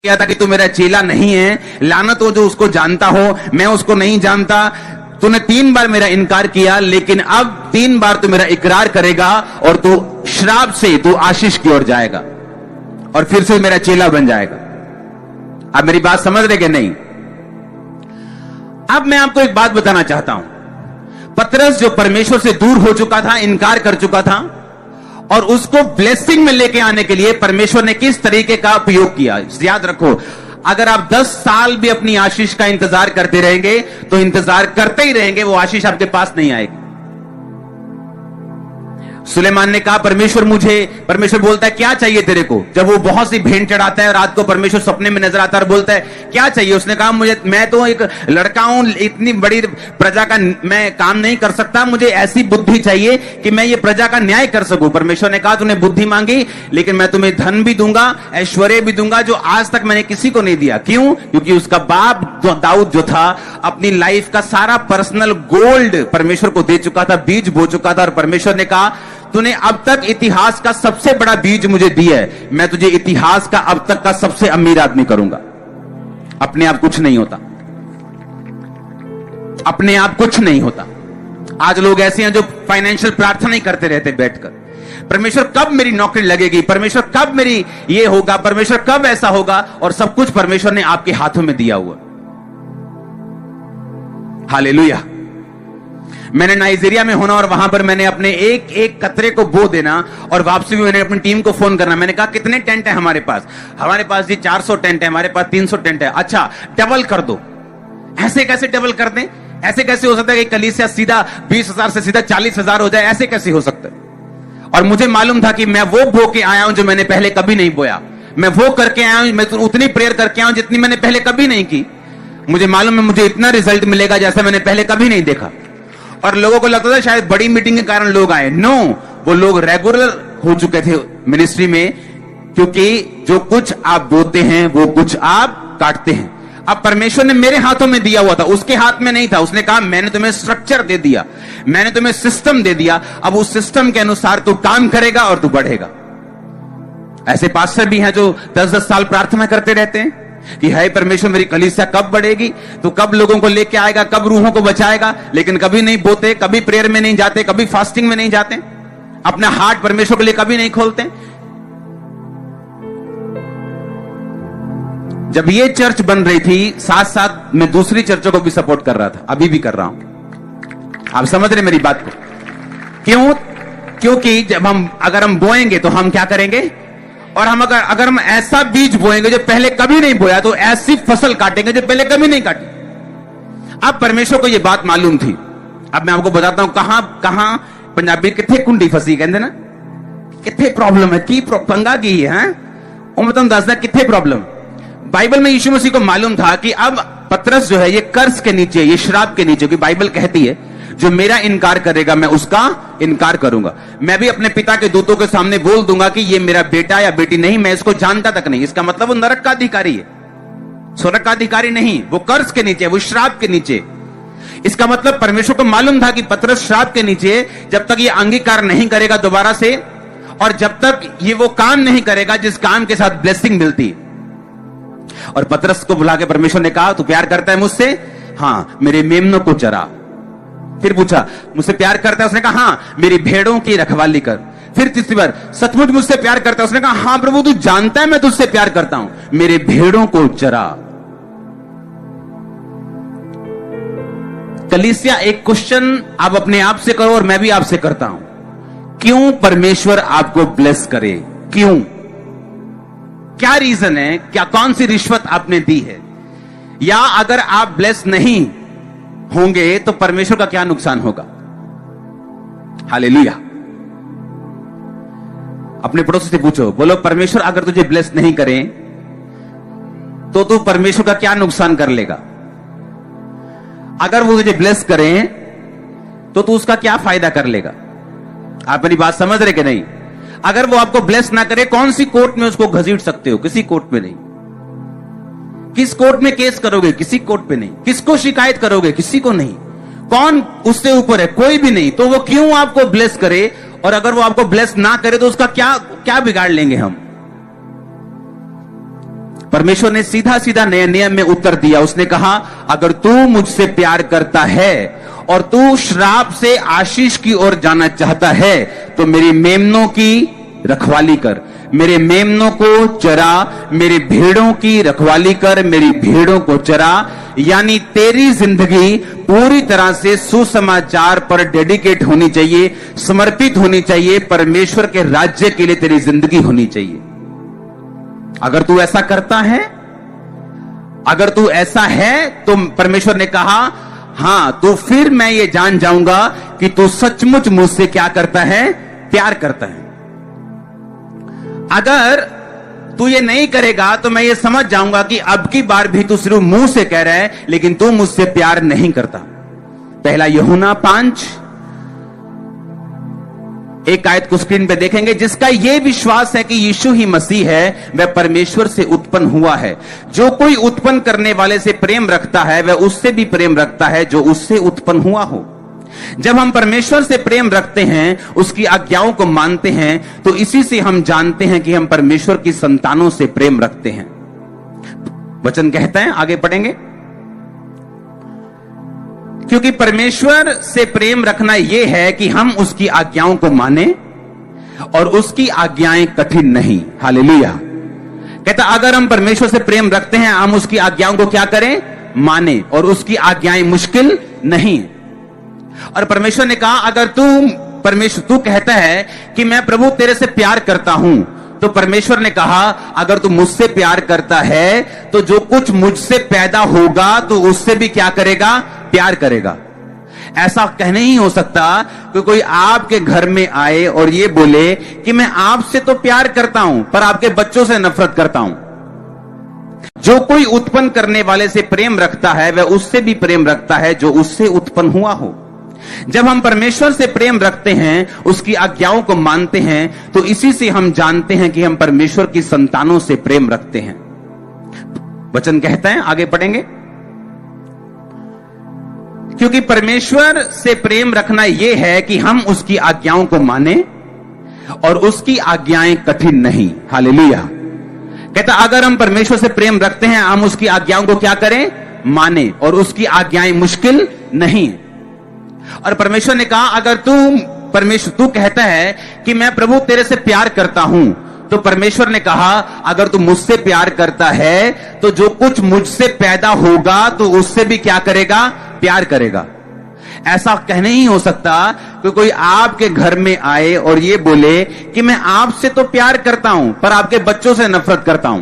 किया था कि तू मेरा चेला नहीं है, लानत हो जो उसको जानता हो, मैं उसको नहीं जानता। तूने 3 बार मेरा इनकार किया, लेकिन अब 3 बार तू मेरा इकरार करेगा और तू श्राप से तू आशीष की ओर जाएगा और फिर से मेरा चेला बन जाएगा। आप मेरी बात समझ रहे कि नहीं? अब मैं आपको एक बात बताना चाहता हूं। पतरस जो परमेश्वर से दूर हो चुका था, इनकार कर चुका था, और उसको ब्लेसिंग में लेके आने के लिए परमेश्वर ने किस तरीके का उपयोग किया। याद रखो, अगर आप 10 साल भी अपनी आशीष का इंतजार करते रहेंगे तो इंतजार करते ही रहेंगे, वो आशीष आपके पास नहीं आएगी। सुलेमान ने कहा परमेश्वर बोलता है क्या चाहिए तेरे को? जब वो बहुत सी भेंट चढ़ाता है, रात को परमेश्वर सपने में नजर आता है और बोलता है क्या चाहिए? उसने कहा मैं तो एक लड़का हूं, इतनी बड़ी प्रजा का मैं काम नहीं कर सकता, मुझे ऐसी बुद्धि चाहिए कि मैं ये प्रजा का न्याय कर सकूं। परमेश्वर ने कहा तूने बुद्धि मांगी, लेकिन मैं तुम्हें धन भी दूंगा, ऐश्वर्य भी दूंगा, जो आज तक मैंने किसी को नहीं दिया। क्यों? क्योंकि उसका बाप दाऊद जो था, अपनी लाइफ का सारा पर्सनल गोल्ड परमेश्वर को दे चुका था, बीज बो चुका था। और परमेश्वर ने कहा तूने अब तक इतिहास का सबसे बड़ा बीज मुझे दिया है, मैं तुझे इतिहास का अब तक का सबसे अमीर आदमी करूंगा। अपने आप कुछ नहीं होता, अपने आप कुछ नहीं होता। आज लोग ऐसे हैं जो फाइनेंशियल प्रार्थना ही करते रहते बैठकर, परमेश्वर कब मेरी नौकरी लगेगी, परमेश्वर कब मेरी ये होगा, परमेश्वर कब ऐसा होगा, और सब कुछ परमेश्वर ने आपके हाथों में दिया हुआ। हालेलुया। मैंने नाइजीरिया में होना और वहां पर मैंने अपने एक एक कतरे को बो देना, और वापसी में मैंने अपनी टीम को फोन करना। मैंने कहा कितने टेंट है हमारे पास? हमारे पास जी 400 टेंट है, हमारे पास 300 टेंट है। अच्छा, डबल कर दो। ऐसे कैसे डबल कर दें? ऐसे कैसे हो सकता है कि कलीसिया सीधा 20,000 से सीधा 40,000 हो जाए? ऐसे कैसे हो सकता है? और मुझे मालूम था कि मैं वो बो के आया हूं जो मैंने पहले कभी नहीं बोया, मैं वो करके आया हूं, मैं उतनी प्रेयर करके आया हूं जितनी मैंने पहले कभी नहीं की। मुझे मालूम है मुझे इतना रिजल्ट मिलेगा जैसा मैंने पहले कभी नहीं देखा। और लोगों को लगता था शायद बड़ी मीटिंग के कारण लोग आए। नो, वो लोग रेगुलर हो चुके थे मिनिस्ट्री में, क्योंकि जो कुछ आप बोते हैं वो कुछ आप काटते हैं। अब परमेश्वर ने मेरे हाथों में दिया हुआ था, उसके हाथ में नहीं था। उसने कहा मैंने तुम्हें स्ट्रक्चर दे दिया, मैंने तुम्हें सिस्टम दे दिया, अब उस सिस्टम के अनुसार तू काम करेगा और तू बढ़ेगा। ऐसे पास्टर भी हैं जो 10-10 साल प्रार्थना करते रहते हैं कि हाय परमेश्वर मेरी कलीसिया कब बढ़ेगी, तो कब लोगों को लेके आएगा, कब रूहों को बचाएगा, लेकिन कभी नहीं बोते, कभी प्रेयर में नहीं जाते, कभी फास्टिंग में नहीं जाते, अपना हार्ट परमेश्वर के लिए कभी नहीं खोलते। जब ये चर्च बन रही थी, साथ साथ मैं दूसरी चर्चों को भी सपोर्ट कर रहा था, अभी भी कर रहा हूं। आप समझ रहे मेरी बात को? क्यों? क्योंकि जब अगर हम बोएंगे तो हम क्या करेंगे, और हम अगर हम ऐसा बीज बोएंगे जो पहले कभी नहीं बोया, तो ऐसी फसल काटेंगे जो पहले कभी नहीं काटी। अब परमेश्वर को यह बात मालूम थी। अब मैं आपको बताता हूं कहां पंजाबी कितने कुंडी फसी कहते ना, कितने प्रॉब्लम है, की पंगा की है, मैं तुम दसदा कितने प्रॉब्लम। बाइबल में यीशु मसीह को मालूम था कि अब पतरस जो है ये कर्ज के नीचे, ये श्राप के नीचे, कि बाइबल कहती है जो मेरा इनकार करेगा मैं उसका इनकार करूंगा। मैं भी अपने पिता के दूतों के सामने बोल दूंगा कि ये मेरा बेटा या बेटी नहीं, मैं इसको जानता तक नहीं। इसका मतलब वो नरक का अधिकारी है, स्वर्ग का अधिकारी नहीं, वो कर्ज के नीचे, वो श्राप के नीचे। इसका मतलब परमेश्वर को मालूम था कि पतरस श्राप के नीचे, जब तक ये अंगीकार नहीं करेगा दोबारा से, और जब तक ये वो काम नहीं करेगा जिस काम के साथ ब्लेसिंग मिलती। और पतरस को बुला के परमेश्वर ने कहा तू प्यार करता है मुझसे? हाँ। मेरे मेमनों को चरा। फिर पूछा मुझसे प्यार करता है? उसने कहा हाँ। मेरी भेड़ों की रखवाली कर। फिर तीसरी बार सचमुच मुझसे प्यार करता है? उसने कहा हाँ प्रभु, तू जानता है मैं तुझसे प्यार करता हूं, मेरे भेड़ों को चरा। कलीसिया, एक क्वेश्चन आप अपने आप से करो और मैं भी आपसे करता हूं, क्यों परमेश्वर आपको ब्लेस करे? क्यों? क्या रीजन है? क्या कौन सी रिश्वत आपने दी है? या अगर आप ब्लेस नहीं होंगे तो परमेश्वर का क्या नुकसान होगा? हालेलुया। अपने पड़ोसी से पूछो, बोलो परमेश्वर अगर तुझे ब्लेस नहीं करे तो तू परमेश्वर का क्या नुकसान कर लेगा? अगर वो तुझे ब्लेस करें तो तू उसका क्या फायदा कर लेगा? आप मेरी बात समझ रहे कि नहीं? अगर वो आपको ब्लेस ना करे, कौन सी कोर्ट में उसको घसीट सकते हो? किसी कोर्ट में नहीं। किस कोर्ट में केस करोगे? किसी कोर्ट पे नहीं। किसको शिकायत करोगे? किसी को नहीं। कौन उससे ऊपर है? कोई भी नहीं। तो वो क्यों आपको ब्लेस करे? और अगर वो आपको ब्लेस ना करे तो उसका क्या क्या बिगाड़ लेंगे हम? परमेश्वर ने सीधा सीधा नए नियम में उत्तर दिया। उसने कहा, अगर तू मुझसे प्यार करता है और तू श्राप से आशीष की ओर जाना चाहता है तो मेरी मेमनों की रखवाली कर, मेरे मेमनों को चरा, मेरी भेड़ों की रखवाली कर, मेरी भेड़ों को चरा। यानी तेरी जिंदगी पूरी तरह से सुसमाचार पर डेडिकेट होनी चाहिए, समर्पित होनी चाहिए, परमेश्वर के राज्य के लिए तेरी जिंदगी होनी चाहिए। अगर तू ऐसा करता है, अगर तू ऐसा है, तो परमेश्वर ने कहा, हां, तो फिर मैं ये जान जाऊंगा कि तू सचमुच मुझसे क्या करता है, प्यार करता है। अगर तू ये नहीं करेगा तो मैं ये समझ जाऊंगा कि अब की बार भी तू सिर्फ मुंह से कह रहा है लेकिन तू मुझसे प्यार नहीं करता। पहला यूहन्ना 5 एक आयत को स्क्रीन पे देखेंगे। जिसका यह विश्वास है कि यीशु ही मसीह है, वह परमेश्वर से उत्पन्न हुआ है। जो कोई उत्पन्न करने वाले से प्रेम रखता है वह उससे भी प्रेम रखता है जो उससे उत्पन्न हुआ हो। जब हम परमेश्वर से प्रेम रखते हैं, उसकी आज्ञाओं को मानते हैं, तो इसी से हम जानते हैं कि हम परमेश्वर की संतानों से प्रेम रखते हैं। वचन कहता है, आगे पढ़ेंगे, क्योंकि परमेश्वर से प्रेम रखना यह है कि हम उसकी आज्ञाओं को माने और उसकी आज्ञाएं कठिन नहीं। हालेलुया। कहता, अगर हम परमेश्वर से प्रेम रखते हैं, हम उसकी आज्ञाओं को क्या करें, माने, और उसकी आज्ञाएं मुश्किल नहीं। और परमेश्वर ने कहा, अगर तू कहता है कि मैं प्रभु तेरे से प्यार करता हूं, तो परमेश्वर ने कहा, अगर तू मुझसे प्यार करता है तो जो कुछ मुझसे पैदा होगा तो उससे भी क्या करेगा, प्यार करेगा। ऐसा कहने ही हो सकता कि कोई आपके घर में आए और ये बोले कि मैं आपसे तो प्यार करता हूं पर आपके बच्चों से नफरत करता हूं। जो कोई उत्पन्न करने वाले से प्रेम रखता है वह उससे भी प्रेम रखता है जो उससे उत्पन्न हुआ हो। जब हम परमेश्वर से प्रेम रखते हैं, उसकी आज्ञाओं को मानते हैं, तो इसी से हम जानते हैं कि हम परमेश्वर की संतानों से प्रेम रखते हैं। वचन कहता है, आगे पढ़ेंगे, क्योंकि परमेश्वर से प्रेम रखना यह है कि हम उसकी आज्ञाओं को माने और उसकी आज्ञाएं कठिन नहीं। हालेलुया। कहता, अगर हम परमेश्वर से प्रेम रखते हैं, हम उसकी आज्ञाओं को क्या करें, माने, और उसकी आज्ञाएं मुश्किल नहीं। और परमेश्वर ने कहा, अगर तू कहता है कि मैं प्रभु तेरे से प्यार करता हूं, तो परमेश्वर ने कहा, अगर तू मुझसे प्यार करता है तो जो कुछ मुझसे पैदा होगा तो उससे भी क्या करेगा, प्यार करेगा। ऐसा कहने ही हो सकता कि कोई आपके घर में आए और ये बोले कि मैं आपसे तो प्यार करता हूं पर आपके बच्चों से नफरत करता हूं।